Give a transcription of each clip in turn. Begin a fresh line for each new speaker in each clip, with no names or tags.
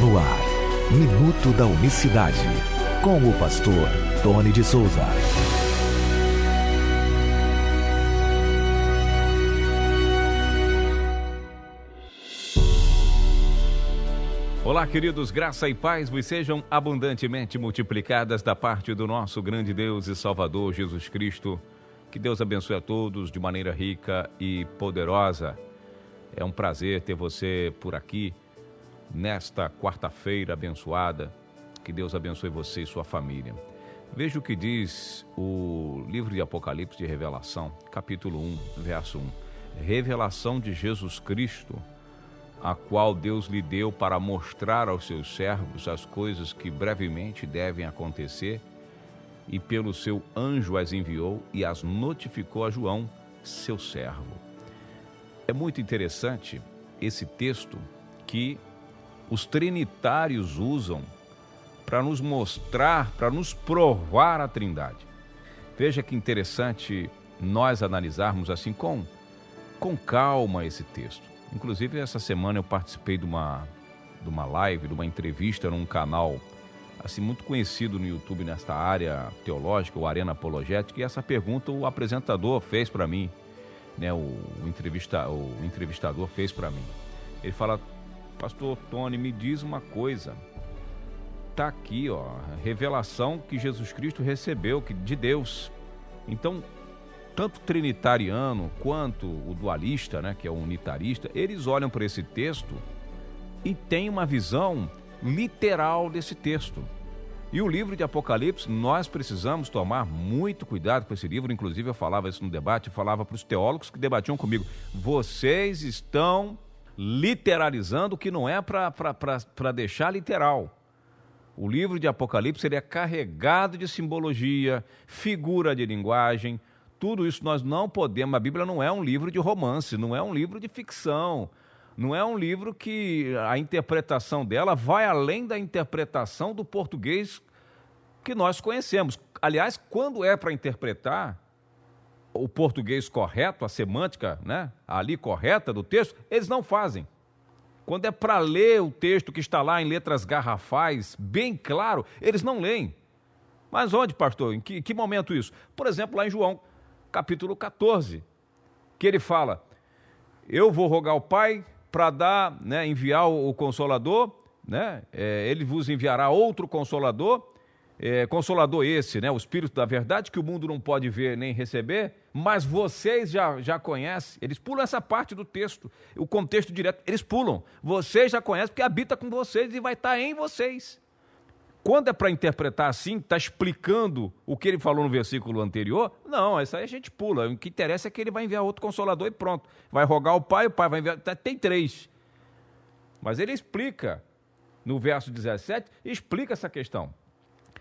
No ar, Minuto da Unicidade, com o pastor Tony de Souza.
Olá, queridos, graça e paz vos sejam abundantemente multiplicadas da parte do nosso grande Deus e Salvador Jesus Cristo. Que Deus abençoe a todos de maneira rica e poderosa. É um prazer ter você por aqui nesta quarta-feira abençoada. Que Deus abençoe você e sua família. Veja o que diz o livro de Apocalipse de Revelação, capítulo 1, verso 1. Revelação de Jesus Cristo, a qual Deus lhe deu para mostrar aos seus servos as coisas que brevemente devem acontecer, e pelo seu anjo as enviou e as notificou a João, seu servo. É muito interessante esse texto que os trinitários usam para nos mostrar, para nos provar a Trindade. Veja que interessante nós analisarmos assim com calma esse texto. Inclusive, essa semana eu participei de uma live, de uma entrevista num canal assim, muito conhecido no YouTube nesta área teológica, o Arena Apologética, e essa pergunta o apresentador fez para mim, né? O entrevistador fez para mim. Ele fala: Pastor Tony, me diz uma coisa. Está aqui, ó, a revelação que Jesus Cristo recebeu de Deus. Então, tanto o trinitariano quanto o dualista, né, que é o unitarista, eles olham para esse texto e têm uma visão literal desse texto. E o livro de Apocalipse, nós precisamos tomar muito cuidado com esse livro. Inclusive, eu falava isso no debate, eu falava para os teólogos que debatiam comigo: vocês estão literalizando o que não é para deixar literal. O livro de Apocalipse ele é carregado de simbologia, figura de linguagem. Tudo isso nós não podemos. A Bíblia não é um livro de romance, não é um livro de ficção, não é um livro que a interpretação dela vai além da interpretação do português que nós conhecemos. Aliás, quando é para interpretar o português correto, a semântica, né, ali correta do texto, eles não fazem. Quando é para ler o texto que está lá em letras garrafais, bem claro, eles não leem. Mas onde, pastor? Em que momento isso? Por exemplo, lá em João, capítulo 14, que ele fala: eu vou rogar ao Pai para dar, né, enviar o Consolador, né? Ele vos enviará outro Consolador, Consolador esse, né, o Espírito da Verdade, que o mundo não pode ver nem receber, mas vocês já conhecem. Eles pulam essa parte do texto, o contexto direto, eles pulam. Vocês já conhecem porque habita com vocês e vai estar em vocês. Quando é para interpretar assim, está explicando o que ele falou no versículo anterior, não, isso aí a gente pula. O que interessa é que ele vai enviar outro Consolador e pronto. Vai rogar ao Pai, o Pai vai enviar. Tem 3. Mas ele explica, no verso 17, explica essa questão.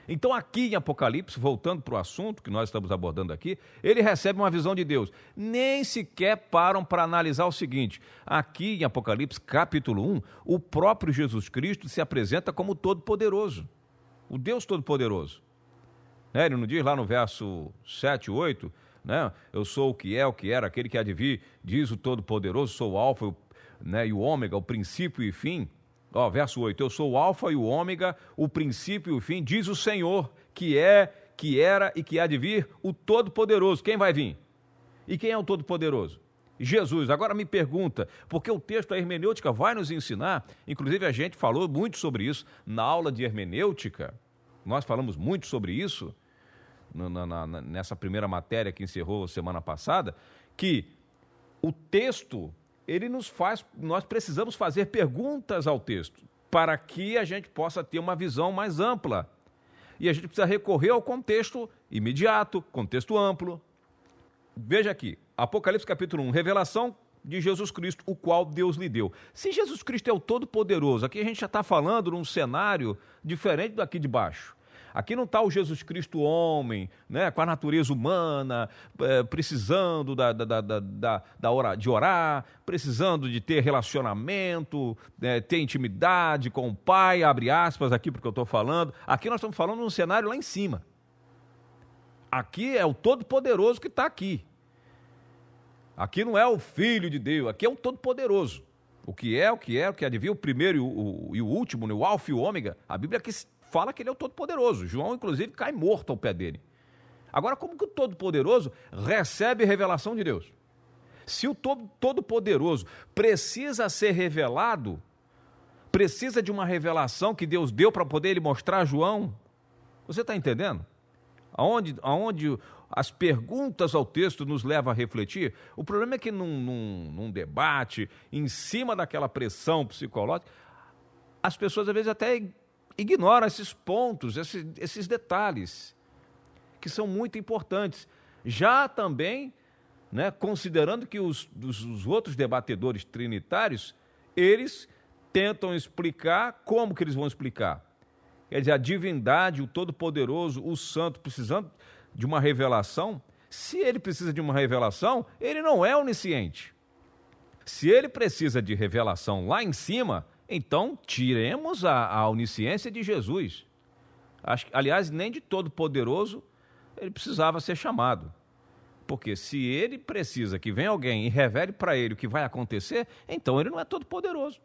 Então aqui em Apocalipse, voltando para o assunto que nós estamos abordando aqui, ele recebe uma visão de Deus. Nem sequer param para analisar o seguinte: aqui em Apocalipse capítulo 1, o próprio Jesus Cristo se apresenta como Todo-Poderoso. O Deus Todo-Poderoso. Né? Ele não diz lá no verso 7, 8, né? Eu sou o que era, aquele que há de vir, diz o Todo-Poderoso, sou o Alfa, né, e o Ômega, o princípio e fim. Ó, verso 8, eu sou o Alfa e o Ômega, o princípio e o fim, diz o Senhor, que é, que era e que há de vir, o Todo-Poderoso. Quem vai vir? E quem é o Todo-Poderoso? Jesus. Agora me pergunta, porque o texto da hermenêutica vai nos ensinar, inclusive a gente falou muito sobre isso na aula de hermenêutica, nós falamos muito sobre isso, nessa primeira matéria que encerrou semana passada, que o texto, ele nós precisamos fazer perguntas ao texto, para que a gente possa ter uma visão mais ampla. E a gente precisa recorrer ao contexto imediato, contexto amplo. Veja aqui, Apocalipse capítulo 1, revelação de Jesus Cristo, o qual Deus lhe deu. Se Jesus Cristo é o Todo-Poderoso, aqui a gente já está falando num cenário diferente daqui de baixo. Aqui não está o Jesus Cristo homem, né, com a natureza humana, precisando de orar, precisando de ter relacionamento, ter intimidade com o Pai, abre aspas aqui porque eu estou falando. Aqui nós estamos falando num cenário lá em cima. Aqui é o Todo-Poderoso que está aqui. Aqui não é o Filho de Deus, aqui é o Todo-Poderoso. O que é, o que há de vir, o primeiro e o último, né? O alfa e o ômega. A Bíblia aqui fala que ele é o Todo-Poderoso. João, inclusive, cai morto ao pé dele. Agora, como que o Todo-Poderoso recebe revelação de Deus? Se o Todo-Poderoso precisa ser revelado, precisa de uma revelação que Deus deu para poder ele mostrar a João, você está entendendo? Aonde as perguntas ao texto nos levam a refletir? O problema é que num debate, em cima daquela pressão psicológica, as pessoas às vezes até ignoram esses pontos, esses detalhes, que são muito importantes. Já também, né, considerando que os outros debatedores trinitários, eles tentam explicar como que eles vão explicar. Quer dizer, a divindade, o Todo-Poderoso, o Santo, precisando de uma revelação. Se ele precisa de uma revelação, ele não é onisciente. Se ele precisa de revelação lá em cima, então tiremos a onisciência de Jesus. Aliás, nem de Todo-Poderoso ele precisava ser chamado. Porque se ele precisa que venha alguém e revele para ele o que vai acontecer, então ele não é Todo-Poderoso.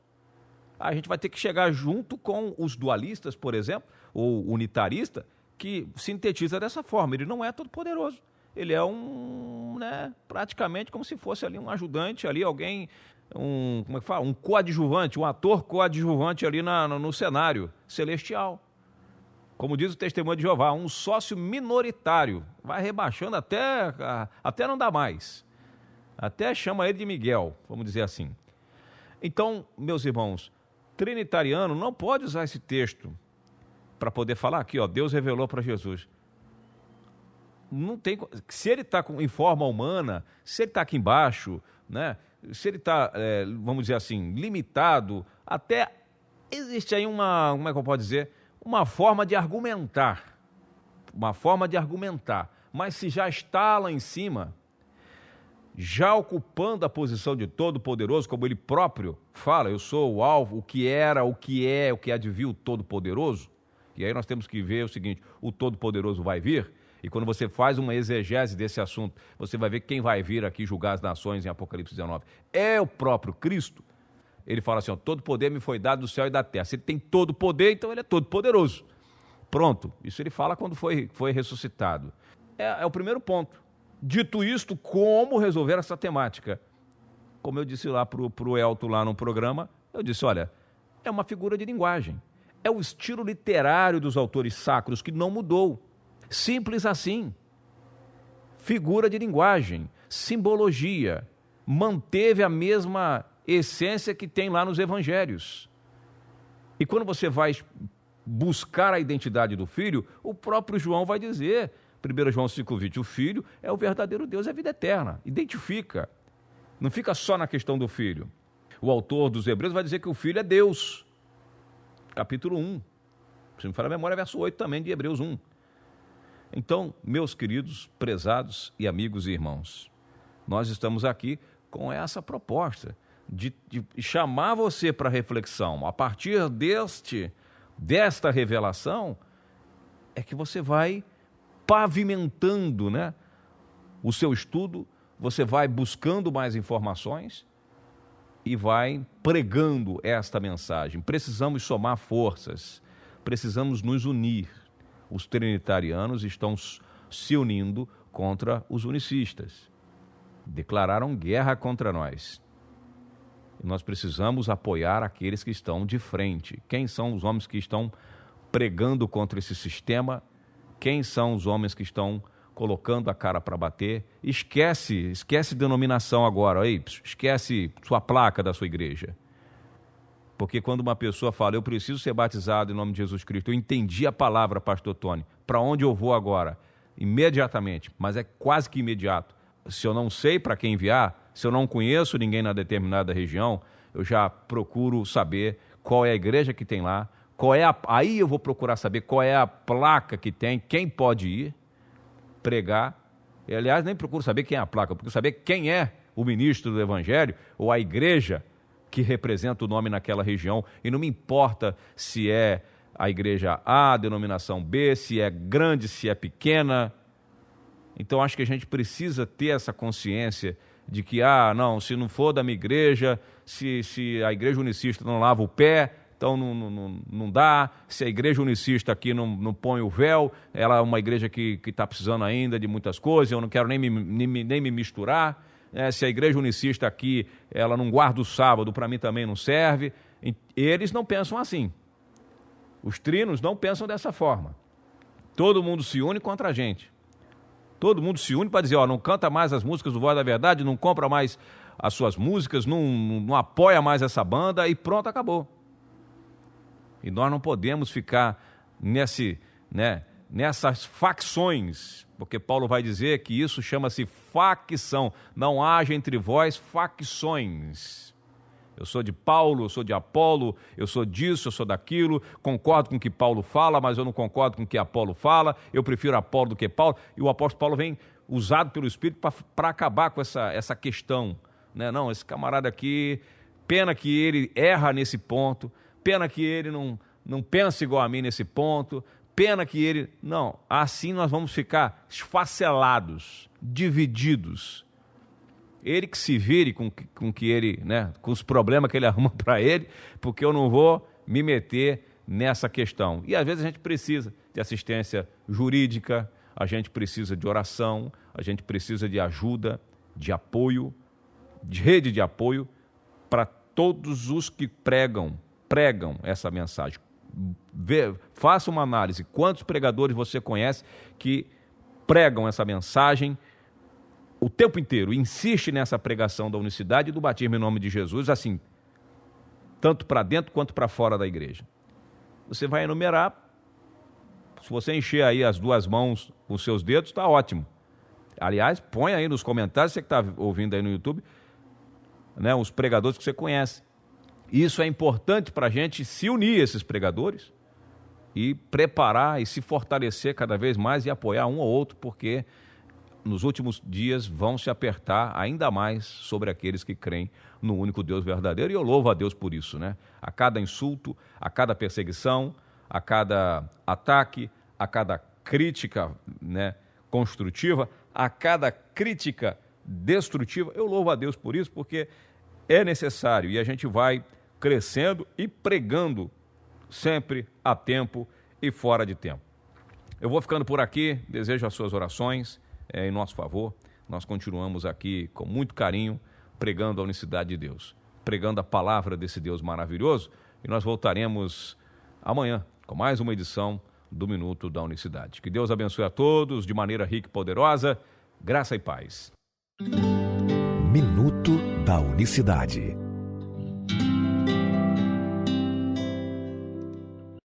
A gente vai ter que chegar junto com os dualistas, por exemplo, ou unitarista, que sintetiza dessa forma. Ele não é todo-poderoso. Ele é praticamente como se fosse ali um ajudante, ali alguém, um coadjuvante, um ator coadjuvante ali no cenário celestial. Como diz o Testemunho de Jeová, um sócio minoritário. Vai rebaixando até não dá mais. Até chama ele de Miguel, vamos dizer assim. Então, meus irmãos, trinitariano não pode usar esse texto para poder falar aqui, ó, Deus revelou para Jesus. Não tem, se ele está em forma humana, se ele está aqui embaixo, né, se ele está, vamos dizer assim, limitado, até existe aí como é que eu posso dizer, uma forma de argumentar, mas se já está lá em cima, já ocupando a posição de Todo-Poderoso, como ele próprio fala, eu sou o alvo, o que era, o que há de vir o Todo-Poderoso. E aí nós temos que ver o seguinte, o Todo-Poderoso vai vir, e quando você faz uma exegese desse assunto, você vai ver quem vai vir aqui julgar as nações em Apocalipse 19. É o próprio Cristo. Ele fala assim, ó, todo poder me foi dado do céu e da terra. Se ele tem todo poder, então ele é todo-poderoso. Pronto, isso ele fala quando foi ressuscitado. É o primeiro ponto. Dito isto, como resolver essa temática? Como eu disse lá para o Elton lá no programa, eu disse, olha, é uma figura de linguagem. É o estilo literário dos autores sacros que não mudou. Simples assim. Figura de linguagem, simbologia, manteve a mesma essência que tem lá nos evangelhos. E quando você vai buscar a identidade do Filho, o próprio João vai dizer, 1 João 5,20, o Filho é o verdadeiro Deus, é a vida eterna. Identifica. Não fica só na questão do Filho. O autor dos Hebreus vai dizer que o Filho é Deus. Capítulo 1. Se me falar a memória, verso 8 também de Hebreus 1. Então, meus queridos, prezados e amigos e irmãos, nós estamos aqui com essa proposta de chamar você para reflexão. A partir desta revelação, é que você vai pavimentando, né, o seu estudo, você vai buscando mais informações e vai pregando esta mensagem. Precisamos somar forças, precisamos nos unir. Os trinitarianos estão se unindo contra os unicistas. Declararam guerra contra nós. Nós precisamos apoiar aqueles que estão de frente. Quem são os homens que estão pregando contra esse sistema? Quem são os homens que estão colocando a cara para bater? Esquece denominação agora, aí, esquece sua placa da sua igreja. Porque quando uma pessoa fala, eu preciso ser batizado em nome de Jesus Cristo, eu entendi a palavra, pastor Tony, para onde eu vou agora? Imediatamente, mas é quase que imediato. Se eu não sei para quem enviar, se eu não conheço ninguém na determinada região, eu já procuro saber qual é a igreja que tem lá, aí eu vou procurar saber qual é a placa que tem, quem pode ir pregar. E, aliás, nem procuro saber quem é a placa, eu procuro saber quem é o ministro do evangelho ou a igreja que representa o nome naquela região, e não me importa se é a igreja A, a denominação B, se é grande, se é pequena. Então, acho que a gente precisa ter essa consciência de que, não, se não for da minha igreja, se a igreja unicista não lava o pé, então não dá. Se a igreja unicista aqui não põe o véu, ela é uma igreja que está precisando ainda de muitas coisas, eu não quero nem me misturar. Se a igreja unicista aqui ela não guarda o sábado, para mim também não serve. Eles não pensam assim. Os trinos não pensam dessa forma. Todo mundo se une contra a gente. Todo mundo se une para dizer, não canta mais as músicas do Voz da Verdade, não compra mais as suas músicas, não apoia mais essa banda e pronto, acabou. E nós não podemos ficar nessas facções, porque Paulo vai dizer que isso chama-se facção. Não haja entre vós facções. Eu sou de Paulo, eu sou de Apolo, eu sou disso, eu sou daquilo, concordo com o que Paulo fala, mas eu não concordo com o que Apolo fala, eu prefiro Apolo do que Paulo. E o apóstolo Paulo vem usado pelo Espírito para acabar com essa questão. Não, esse camarada aqui, pena que ele erra nesse ponto, pena que ele não pensa igual a mim nesse ponto, pena que ele... Não, assim nós vamos ficar esfacelados, divididos. Ele que se vire com que ele, com os problemas que ele arruma para ele, porque eu não vou me meter nessa questão. E às vezes a gente precisa de assistência jurídica, a gente precisa de oração, a gente precisa de ajuda, de apoio, de rede de apoio para todos os que pregam essa mensagem. Faça uma análise. Quantos pregadores você conhece que pregam essa mensagem o tempo inteiro, insiste nessa pregação da unicidade e do batismo em nome de Jesus, assim, tanto para dentro quanto para fora da igreja? Você vai enumerar, se você encher aí as duas mãos com os seus dedos, está ótimo. Aliás, põe aí nos comentários, você que está ouvindo aí no YouTube, os pregadores que você conhece. Isso é importante para a gente se unir a esses pregadores e preparar e se fortalecer cada vez mais e apoiar um ou outro, porque nos últimos dias vão se apertar ainda mais sobre aqueles que creem no único Deus verdadeiro, e eu louvo a Deus por isso, A cada insulto, a cada perseguição, a cada ataque, a cada crítica, construtiva, a cada crítica destrutiva, eu louvo a Deus por isso, porque é necessário, e a gente vai crescendo e pregando sempre a tempo e fora de tempo. Eu vou ficando por aqui, desejo as suas orações em nosso favor. Nós continuamos aqui com muito carinho, pregando a unicidade de Deus, pregando a palavra desse Deus maravilhoso, e nós voltaremos amanhã com mais uma edição do Minuto da Unicidade. Que Deus abençoe a todos de maneira rica e poderosa, graça e paz.
Minuto da Unicidade.